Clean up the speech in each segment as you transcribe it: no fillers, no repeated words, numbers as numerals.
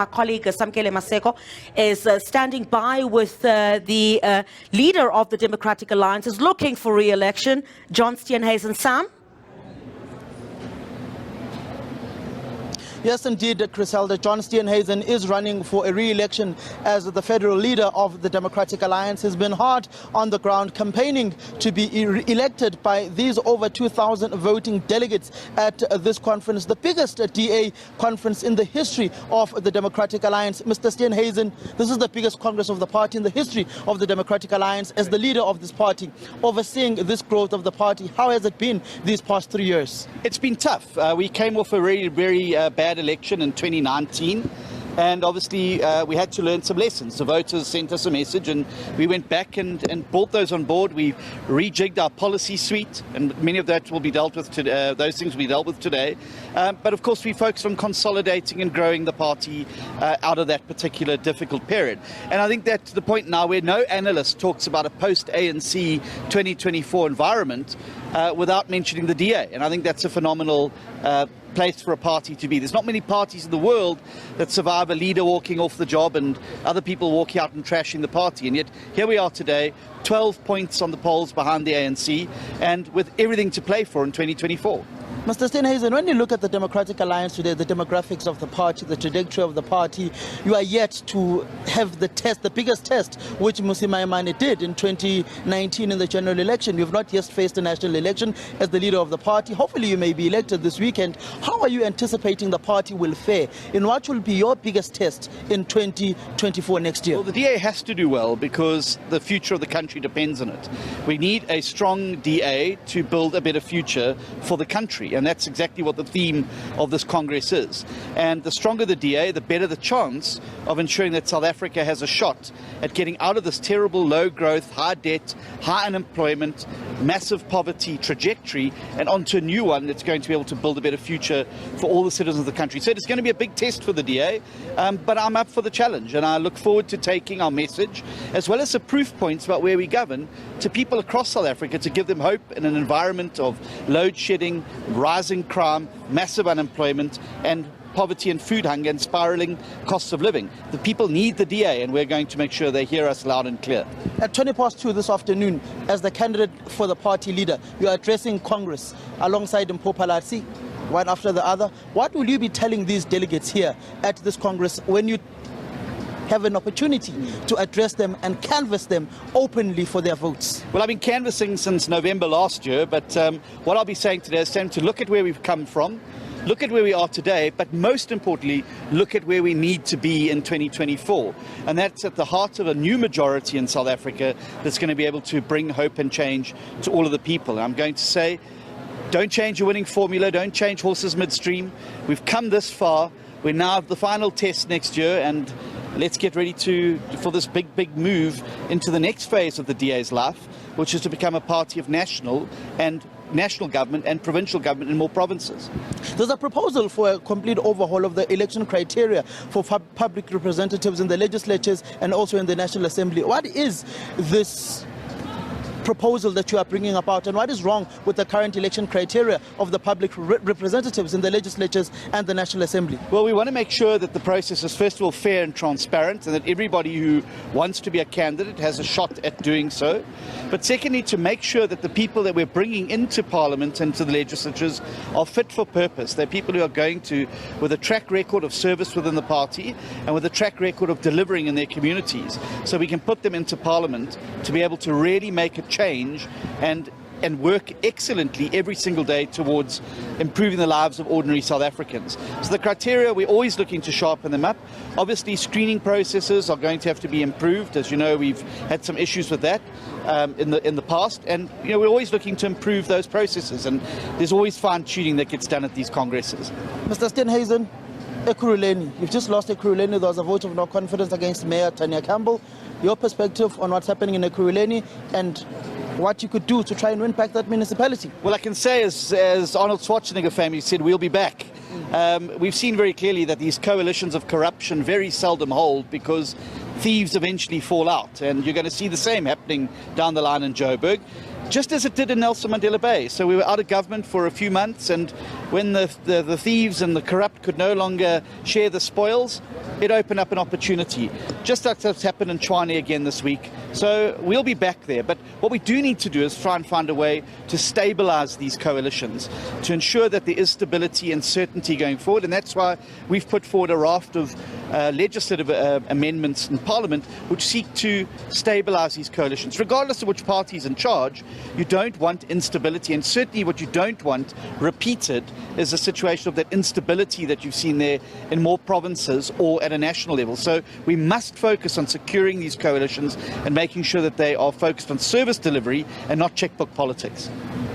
my colleague Samkele Maseko is standing by with the leader of the Democratic Alliance, is looking for re-election, John Steenhuisen. Sam? Yes, indeed, Griselda. John Steenhuisen is running for a re-election as the federal leader of the Democratic Alliance. He's been hard on the ground campaigning to be elected by these over 2,000 voting delegates at this conference, the biggest DA conference in the history of the Democratic Alliance. Mr. Steenhuisen, this is the biggest congress of the party in the history of the Democratic Alliance. As the leader of this party, overseeing this growth of the party, how has it been these past 3 years? It's been tough. We came off a really very bad election in 2019, and obviously we had to learn some lessons. The voters sent us a message and we went back and brought those on board. We rejigged our policy suite, and many of that will be dealt with today. Those things will be dealt with today, but of course we focused on consolidating and growing the party out of that particular difficult period. And I think that's the point now where no analyst talks about a post-ANC 2024 environment without mentioning the DA, and I think that's a phenomenal place for a party to be. There's not many parties in the world that survive a leader walking off the job and other people walking out and trashing the party, and yet here we are today, 12 points on the polls behind the ANC, and with everything to play for in 2024. Mr. Steenhuisen, when you look at the Democratic Alliance today, the demographics of the party, the trajectory of the party, you are yet to have the test, the biggest test, which Mmusi Maimane did in 2019 in the general election. You have not yet faced a national election as the leader of the party. Hopefully you may be elected this weekend. How are you anticipating the party will fare? And what will be your biggest test in 2024 next year? Well, the DA has to do well because the future of the country depends on it. We need a strong DA to build a better future for the country. And that's exactly what the theme of this Congress is. And the stronger the DA, the better the chance of ensuring that South Africa has a shot at getting out of this terrible low growth, high debt, high unemployment, massive poverty trajectory and onto a new one that's going to be able to build a better future for all the citizens of the country. So it's going to be a big test for the DA, but I'm up for the challenge, and I look forward to taking our message as well as the proof points about where we govern to people across South Africa to give them hope in an environment of load shedding, rising crime, massive unemployment and poverty and food hunger and spiralling costs of living. The people need the DA, and we're going to make sure they hear us loud and clear. At 2:20 this afternoon, as the candidate for the party leader, you are addressing Congress alongside Mpho Phalatse, one after the other. What will you be telling these delegates here at this Congress when you have an opportunity to address them and canvass them openly for their votes? Well, I've been canvassing since November last year, but what I'll be saying today is time to look at where we've come from, look at where we are today, but most importantly, look at where we need to be in 2024. And that's at the heart of a new majority in South Africa that's going to be able to bring hope and change to all of the people. And I'm going to say, don't change your winning formula, don't change horses midstream. We've come this far. We're now at the final test next year, and let's get ready for this big move into the next phase of the DA's life, which is to become a party of national government and provincial government in more provinces. There's a proposal for a complete overhaul of the election criteria for public representatives in the legislatures and also in the National Assembly. What is this proposal that you are bringing about, and what is wrong with the current election criteria of the public representatives in the legislatures and the National Assembly? Well, we want to make sure that the process is first of all fair and transparent, and that everybody who wants to be a candidate has a shot at doing so. But secondly, to make sure that the people that we're bringing into Parliament and to the legislatures are fit for purpose. They're people who are going to, with a track record of service within the party and with a track record of delivering in their communities, so we can put them into Parliament to be able to really make a change and work excellently every single day towards improving the lives of ordinary South Africans. So the criteria, we're always looking to sharpen them up. Obviously, screening processes are going to have to be improved. As you know, we've had some issues with that in the past, and we're always looking to improve those processes, and there's always fine-tuning that gets done at these congresses. Mr. Steenhuisen, Ekurhuleni, you've just lost Ekurhuleni. There was a vote of no confidence against Mayor Tanya Campbell. Your perspective on what's happening in Ekurhuleni and what you could do to try and win back that municipality? Well, I can say, as Arnold Schwarzenegger famously said, we'll be back. We've seen very clearly that these coalitions of corruption very seldom hold, because thieves eventually fall out, and you're going to see the same happening down the line in Joburg. just as it did in Nelson Mandela Bay. So we were out of government for a few months, and when the thieves and the corrupt could no longer share the spoils, it opened up an opportunity. Just like that's happened in Tshwane again this week. So we'll be back there. But what we do need to do is try and find a way to stabilize these coalitions, to ensure that there is stability and certainty going forward. And that's why we've put forward a raft of legislative amendments in Parliament which seek to stabilize these coalitions. Regardless of which party is in charge, you don't want instability, and certainly what you don't want repeated is a situation of that instability that you've seen there in more provinces or at a national level. So we must focus on securing these coalitions and making sure that they are focused on service delivery and not checkbook politics.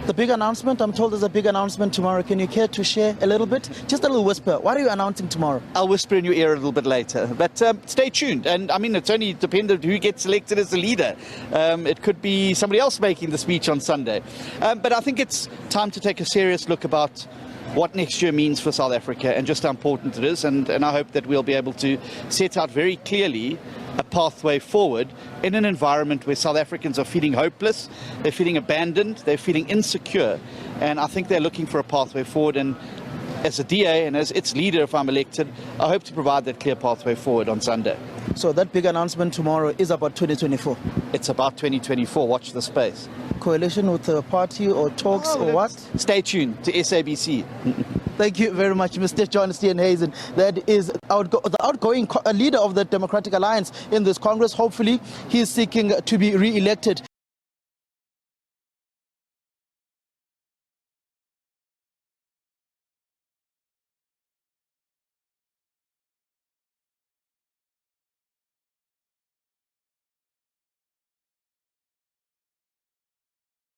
The big announcement, I'm told there's a big announcement tomorrow. Can you care to share a little bit? Just a little whisper. What are you announcing tomorrow? I'll whisper in your ear a little bit later. But stay tuned. And I mean, it's only dependent who gets elected as the leader. It could be somebody else making the speech on Sunday. But I think it's time to take a serious look about what next year means for South Africa and just how important it is. And I hope that we'll be able to set out very clearly a pathway forward in an environment where South Africans are feeling hopeless, they're feeling abandoned, they're feeling insecure. And I think they're looking for a pathway forward. And as a DA and as its leader, if I'm elected, I hope to provide that clear pathway forward on Sunday. So that big announcement tomorrow is about 2024? It's about 2024. Watch the space. Coalition with a party or talks or what? Stay tuned to SABC. Thank you very much, Mr. John Steenhuisen. That is the outgoing leader of the Democratic Alliance in this Congress. Hopefully, he is seeking to be re-elected.